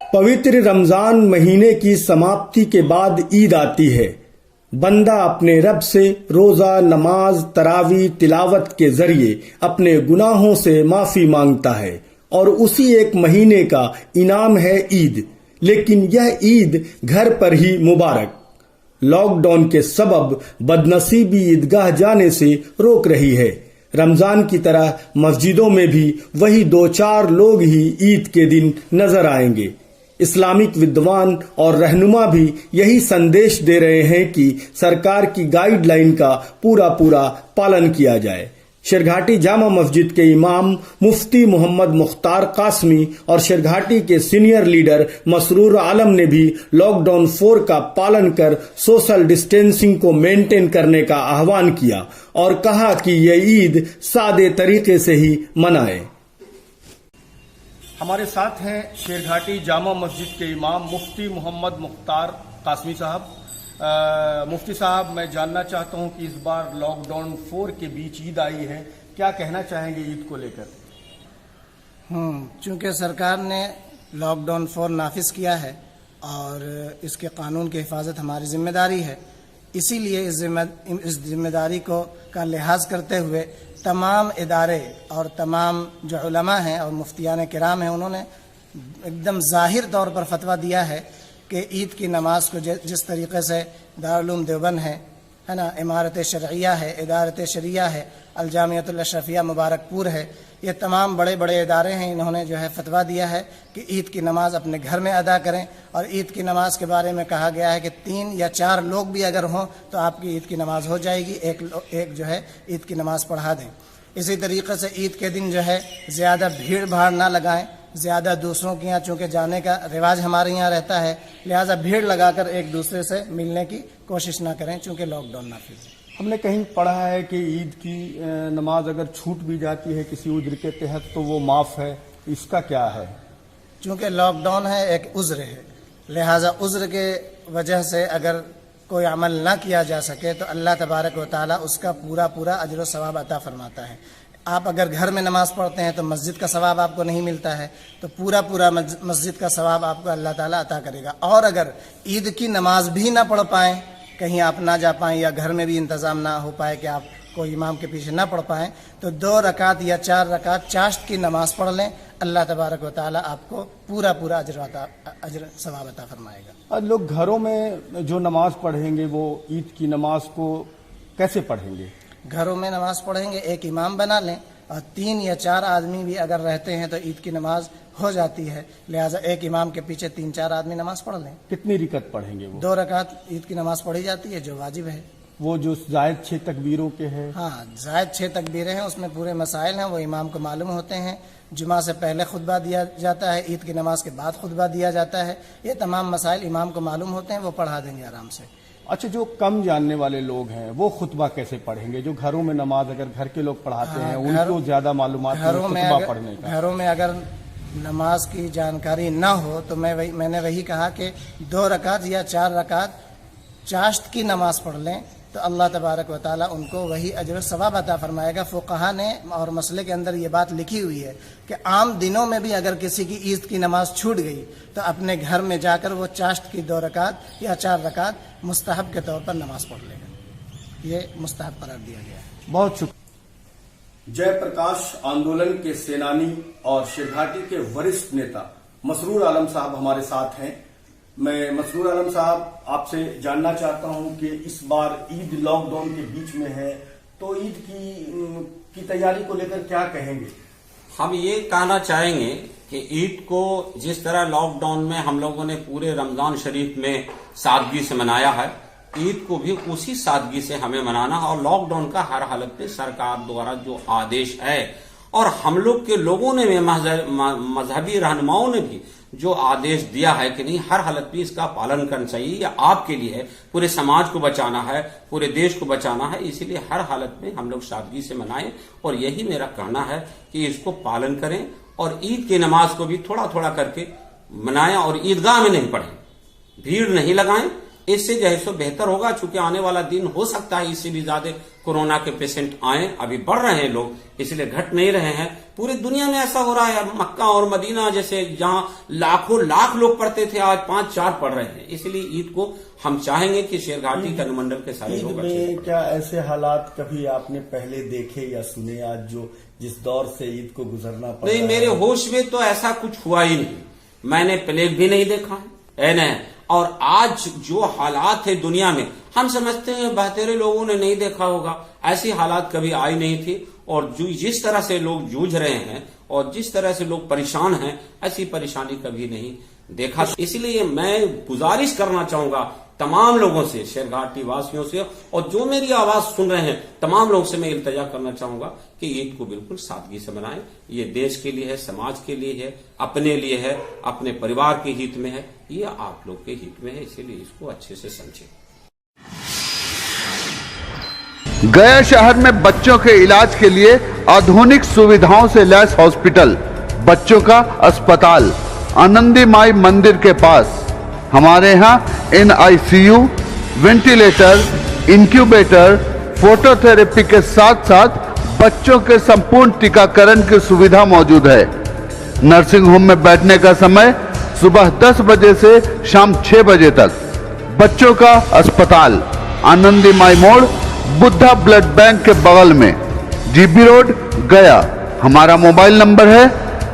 पवित्र रमजान महीने की समाप्ति के बाद ईद आती है। बंदा अपने रब से रोजा, नमाज, तरावी, तिलावत के जरिए अपने गुनाहों से माफी मांगता है और उसी एक महीने का इनाम है ईद। लेकिन यह ईद घर पर ही मुबारक लॉकडाउन के सबब बदनसीबी ईदगाह जाने से रोक रही है। रमजान की तरह मस्जिदों में भी वही 2-4 लोग ही ईद के दिन नजर आएंगे। इस्लामिक विद्वान और रहनुमा भी यही संदेश दे रहे हैं कि सरकार की गाइडलाइन का पूरा पालन किया जाए। शेरघाटी जामा मस्जिद के इमाम मुफ्ती मोहम्मद मुख्तार कासमी और शेरघाटी के सीनियर लीडर मसरूर आलम ने भी लॉकडाउन 4 का पालन कर सोशल डिस्टेंसिंग को मेंटेन करने का आह्वान किया और कहा कि ये ईद सादे तरीके से ही मनाएं। हमारे साथ हैं शेरघाटी जामा मस्जिद के इमाम मुफ्ती मोहम्मद मुख्तार कासमी साहब। मुफ्ती साहब, मैं जानना चाहता हूं कि इस बार लॉकडाउन 4 के बीच ईद आई है, क्या कहना चाहेंगे ईद को लेकर? चूंकि सरकार ने लॉकडाउन 4 नाफिज किया है और इसके कानून की हिफाजत हमारी जिम्मेदारी है, इसीलिए इस जिम्मेदारी का लिहाज करते हुए तमाम इदारे और तमाम जो उलमा हैं और मुफ्तियान किराम हैं, उन्होंने एकदम ज़ाहिर तौर पर फतवा दिया है कि ईद की नमाज को जिस तरीके से दारुल उलूम देवबंद है ना, इमारत शरइया है, इदारत शरिया है, अलजामियतुल अशरफिया मुबारकपुर है, ये तमाम बड़े बड़े इदारे हैं, इन्होंने जो है फतवा दिया है कि ईद की नमाज अपने घर में अदा करें। और ईद की नमाज के बारे में कहा गया है कि 3 या 4 लोग भी अगर हों तो आपकी ईद की नमाज हो जाएगी, एक जो है ईद की नमाज पढ़ा दें। इसी तरीके से ईद के दिन जो है ज़्यादा भीड़ भाड़ ना लगाएं, ज़्यादा दूसरों के यहाँ चूँकि जाने का रिवाज हमारे यहाँ रहता है, लिहाजा भीड़ लगाकर एक दूसरे से मिलने की कोशिश ना करें चूँकि लॉकडाउन नाफिज है। हमने कहीं पढ़ा है कि ईद की नमाज अगर छूट भी जाती है किसी उज्र के तहत तो वो माफ़ है, इसका क्या है? चूँकि लॉकडाउन है, एक उज्र है, लिहाजा उज्र के वजह से अगर कोई अमल ना किया जा सके तो अल्लाह तबारक व तआला उसका पूरा अजर व सवाब अता फरमाता है। आप अगर घर में नमाज पढ़ते हैं तो मस्जिद का सवाब आपको नहीं मिलता है, तो पूरा मस्जिद का सवाब आपको अल्लाह ताला अता करेगा। और अगर ईद की नमाज भी ना पढ़ पाएँ, कहीं आप ना जा पाएँ या घर में भी इंतज़ाम ना हो पाए कि आप कोई इमाम के पीछे ना पढ़ पाएँ, तो 2 रकात या 4 रकात चाश्त की नमाज पढ़ लें, अल्लाह तबारक व तआला आपको पूरा अजर सवाब अता फरमाएगा। लोग घरों में जो नमाज पढ़ेंगे वो ईद की नमाज को कैसे पढ़ेंगे? घरों में नमाज पढ़ेंगे, एक इमाम बना लें और 3 या 4 आदमी भी अगर रहते हैं तो ईद की नमाज हो जाती है, लिहाजा एक इमाम के पीछे 3-4 आदमी नमाज पढ़ लें। कितनी रिकत पढ़ेंगे वो? 2 रकात ईद की नमाज पढ़ी जाती है जो वाजिब है। वो जो जायद 6 तकबीरों के हैं? हाँ, जायद 6 तकबीरें हैं, उसमें पूरे मसाइल हैं, वो इमाम को मालूम होते हैं। जुमा से पहले खुतबा दिया जाता है, ईद की नमाज के बाद खुतबा दिया जाता है, ये तमाम मसाइल इमाम को मालूम होते हैं, वो पढ़ा देंगे आराम से। अच्छा, जो कम जानने वाले लोग हैं वो खुतबा कैसे पढ़ेंगे? जो घरों में नमाज अगर घर के लोग पढ़ाते हैं उनको ज्यादा मालूमात है खुतबा पढ़ने का। घरों में अगर नमाज की जानकारी ना हो तो मैंने वही कहा कि 2 रकात या 4 रकात चाश्त की नमाज पढ़ लें तो अल्लाह तबारक व तआला उनको वही अजर सवाब अता फरमाएगा। फ़ुक़हा ने और मसले के अंदर ये बात लिखी हुई है कि आम दिनों में भी अगर किसी की ईद की नमाज छूट गई तो अपने घर में जाकर वो चाश्त की 2 रकात या 4 रकात मुस्तहब के तौर पर नमाज पढ़ लेगा। ये मुस्तहब करार दिया गया है। बहुत शुक्रिया। जयप्रकाश आंदोलन के सेनानी और शेरघाटी के वरिष्ठ नेता मसरूर आलम साहब हमारे साथ हैं। मैं मसरूर आलम साहब आपसे जानना चाहता हूं कि इस बार ईद लॉकडाउन के बीच में है, तो ईद की तैयारी को लेकर क्या कहेंगे? हम ये कहना चाहेंगे कि ईद को जिस तरह लॉकडाउन में हम लोगों ने पूरे रमजान शरीफ में सादगी से मनाया है, ईद को भी उसी सादगी से हमें मनाना है। और लॉकडाउन का हर हालत में सरकार द्वारा जो आदेश है और हम लोग के लोगों ने भी, मजहबी रहनुमाओं ने भी जो आदेश दिया है कि नहीं, हर हालत में इसका पालन करना चाहिए। यह आपके लिए है, पूरे समाज को बचाना है, पूरे देश को बचाना है, इसीलिए हर हालत में हम लोग सादगी से मनाएं। और यही मेरा कहना है कि इसको पालन करें और ईद की नमाज को भी थोड़ा थोड़ा करके मनाएं और ईदगाह में नहीं पढ़ें, भीड़ नहीं लगाएं, اس سے جو ہے سو بہتر ہوگا، چونکہ آنے والا دن ہو سکتا ہے اس سے بھی زیادہ کورونا کے پیشنٹ آئیں. ابھی بڑھ رہے ہیں لوگ، اس لیے گھٹ نہیں رہے ہیں. پوری دنیا میں ایسا ہو رہا ہے. مکہ اور مدینہ جیسے جہاں لاکھوں لاکھ لوگ پڑھتے تھے، آج 5-4 پڑھ رہے ہیں. اس لیے عید کو ہم چاہیں گے کہ شیر گھاٹی کا منڈل کے سارے لوگ اچھے. کیا ایسے حالات کبھی آپ نے پہلے دیکھے یا سنے آج جو جس دور سے عید کو گزرنا پڑا؟ نہیں، میرے ہوش میں تو ایسا کچھ ہوا ہی نہیں. میں نے پلیگ بھی نہیں دیکھا ہے نہیں. اور آج جو حالات ہے دنیا میں، ہم سمجھتے ہیں بہترے لوگوں نے نہیں دیکھا ہوگا. ایسی حالات کبھی آئی نہیں تھی. اور جس طرح سے لوگ جوجھ رہے ہیں اور جس طرح سے لوگ پریشان ہیں، ایسی پریشانی کبھی نہیں دیکھا. اس لیے میں گزارش کرنا چاہوں گا تمام لوگوں سے، شیر گھاٹی واسیوں سے، اور جو میری آواز سن رہے ہیں تمام لوگوں سے میں التجا کرنا چاہوں گا کہ عید کو بالکل سادگی سے منائیں. یہ دیش کے لیے ہے، سماج کے لیے ہے، اپنے لیے ہے، اپنے پریوار کے ہت میں ہے، یہ آپ لوگ کے ہت میں ہے. اسی لیے اس کو اچھے سے سمجھیں. گیا شہر میں بچوں کے علاج کے لیے آدھونک سویدھاؤں سے لیس ہاسپٹل، بچوں کا اسپتال آنندی مائی مندر کے پاس. ہمارے ہاں NICU، ventilator, incubator, photo therapy کے ساتھ ساتھ بچوں کے سمپورن ٹیکہ کرن کی سویدھا موجود ہے. نرسنگ ہوم میں بیٹھنے کا سمے صبح 10 بجے سے شام 6 بجے تک. بچوں کا اسپتال آنندی مائی موڑ، بدھا بلڈ بینک کے بغل میں، GB روڈ، گیا. ہمارا موبائل نمبر ہے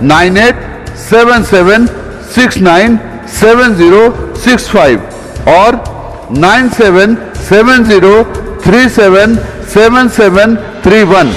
9877697065 اور 9770377731.